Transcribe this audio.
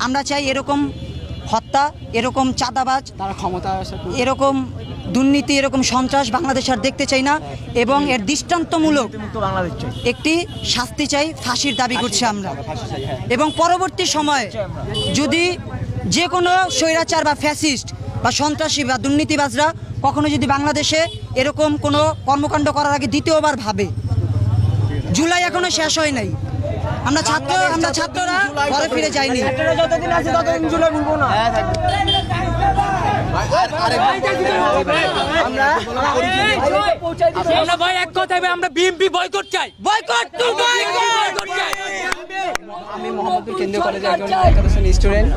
আমরা চাই এরকম হত্যা, এরকম চাঁদাবাজ, তারা ক্ষমতা এরকম দুর্নীতি, এরকম সন্ত্রাস বাংলাদেশ আর দেখতে চাই না এবং এর দৃষ্টান্তমূলক একটি শাস্তি চাই, ফাঁসির দাবি করছি আমরা। এবং পরবর্তী সময়ে যদি যে কোনো স্বৈরাচার বা ফ্যাসিস্ট বা সন্ত্রাসী বা দুর্নীতিবাজরা কখনো যদি বাংলাদেশে এরকম কোনো কর্মকাণ্ড করার আগে দ্বিতীয়বার ভাবে, জুলাই এখনো শেষ হয় নাই, আমরা ছাত্ররা ঘরে ফিরে যাইনি। যতদিন আছে ততদিন জুলাই ভুলবো না। আমরা ভাই এক কথায় আমরা বিএমপি বয়কট চাই, বয়কট চাই। আমি মোহাম্মদপুর কেন্দ্রীয় কলেজের একজন স্টুডেন্ট।